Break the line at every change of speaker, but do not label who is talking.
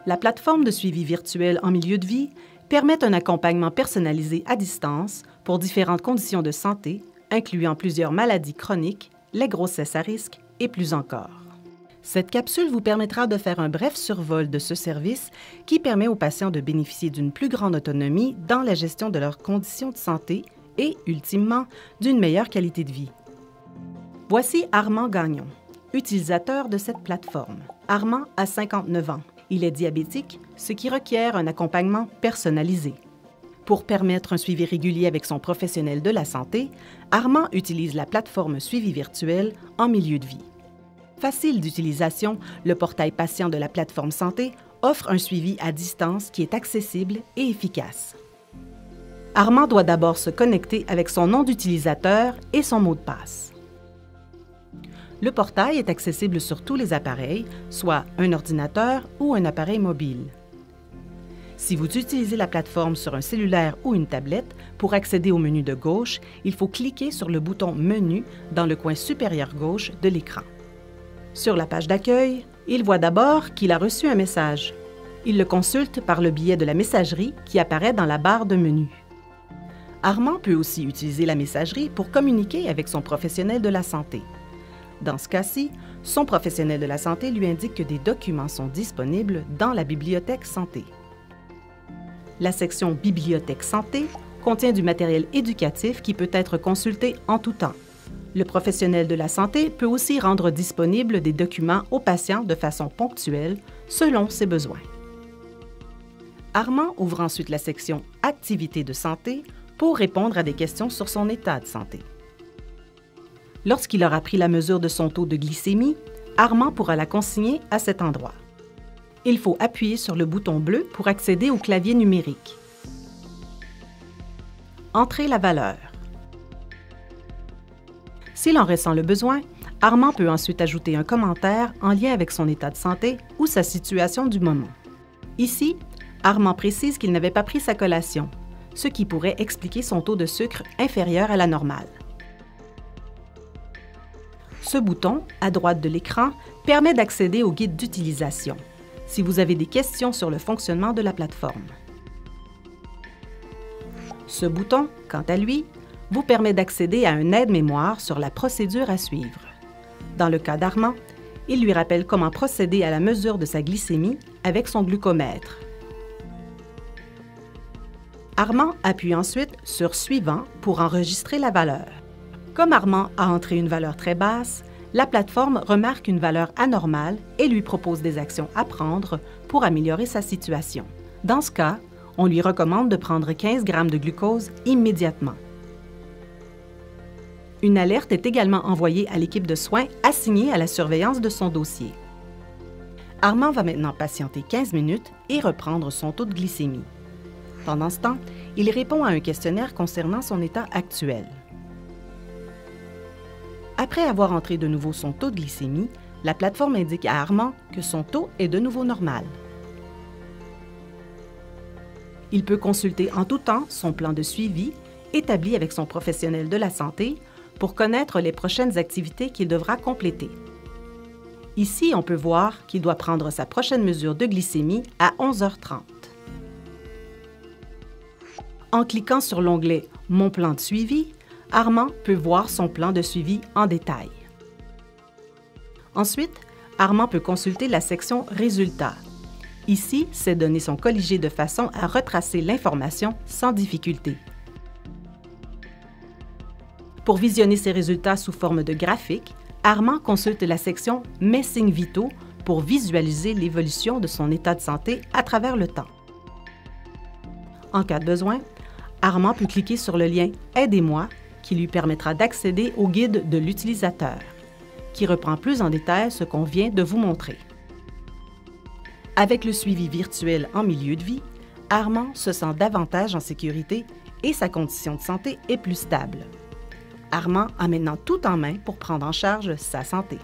La plateforme de suivi virtuel en milieu de vie permet un accompagnement personnalisé à distance pour différentes conditions de santé, incluant plusieurs maladies chroniques, les grossesses à risque et plus encore. Cette capsule vous permettra de faire un bref survol de ce service qui permet aux patients de bénéficier d'une plus grande autonomie dans la gestion de leurs conditions de santé et, ultimement, d'une meilleure qualité de vie. Voici Armand Gagnon, utilisateur de cette plateforme. Armand a 59 ans. Il est diabétique, ce qui requiert un accompagnement personnalisé. Pour permettre un suivi régulier avec son professionnel de la santé, Armand utilise la plateforme Suivi virtuel en milieu de vie. Facile d'utilisation, le portail patient de la plateforme santé offre un suivi à distance qui est accessible et efficace. Armand doit d'abord se connecter avec son nom d'utilisateur et son mot de passe. Le portail est accessible sur tous les appareils, soit un ordinateur ou un appareil mobile. Si vous utilisez la plateforme sur un cellulaire ou une tablette, pour accéder au menu de gauche, il faut cliquer sur le bouton « Menu » dans le coin supérieur gauche de l'écran. Sur la page d'accueil, il voit d'abord qu'il a reçu un message. Il le consulte par le biais de la messagerie qui apparaît dans la barre de menu. Armand peut aussi utiliser la messagerie pour communiquer avec son professionnel de la santé. Dans ce cas-ci, son professionnel de la santé lui indique que des documents sont disponibles dans la bibliothèque santé. La section Bibliothèque santé contient du matériel éducatif qui peut être consulté en tout temps. Le professionnel de la santé peut aussi rendre disponibles des documents aux patients de façon ponctuelle, selon ses besoins. Armand ouvre ensuite la section Activités de santé pour répondre à des questions sur son état de santé. Lorsqu'il aura pris la mesure de son taux de glycémie, Armand pourra la consigner à cet endroit. Il faut appuyer sur le bouton bleu pour accéder au clavier numérique. Entrez la valeur. S'il en ressent le besoin, Armand peut ensuite ajouter un commentaire en lien avec son état de santé ou sa situation du moment. Ici, Armand précise qu'il n'avait pas pris sa collation, ce qui pourrait expliquer son taux de sucre inférieur à la normale. Ce bouton, à droite de l'écran, permet d'accéder au guide d'utilisation, si vous avez des questions sur le fonctionnement de la plateforme. Ce bouton, quant à lui, vous permet d'accéder à un aide-mémoire sur la procédure à suivre. Dans le cas d'Armand, il lui rappelle comment procéder à la mesure de sa glycémie avec son glucomètre. Armand appuie ensuite sur « Suivant » pour enregistrer la valeur. Comme Armand a entré une valeur très basse, la plateforme remarque une valeur anormale et lui propose des actions à prendre pour améliorer sa situation. Dans ce cas, on lui recommande de prendre 15 g de glucose immédiatement. Une alerte est également envoyée à l'équipe de soins assignée à la surveillance de son dossier. Armand va maintenant patienter 15 minutes et reprendre son taux de glycémie. Pendant ce temps, il répond à un questionnaire concernant son état actuel. Après avoir entré de nouveau son taux de glycémie, la plateforme indique à Armand que son taux est de nouveau normal. Il peut consulter en tout temps son plan de suivi établi avec son professionnel de la santé pour connaître les prochaines activités qu'il devra compléter. Ici, on peut voir qu'il doit prendre sa prochaine mesure de glycémie à 11h30. En cliquant sur l'onglet « Mon plan de suivi », Armand peut voir son plan de suivi en détail. Ensuite, Armand peut consulter la section « Résultats ». Ici, ces données sont colligées de façon à retracer l'information sans difficulté. Pour visionner ces résultats sous forme de graphique, Armand consulte la section « Mes signes vitaux » pour visualiser l'évolution de son état de santé à travers le temps. En cas de besoin, Armand peut cliquer sur le lien « Aidez-moi » qui lui permettra d'accéder au guide de l'utilisateur, qui reprend plus en détail ce qu'on vient de vous montrer. Avec le suivi virtuel en milieu de vie, Armand se sent davantage en sécurité et sa condition de santé est plus stable. Armand a maintenant tout en main pour prendre en charge sa santé.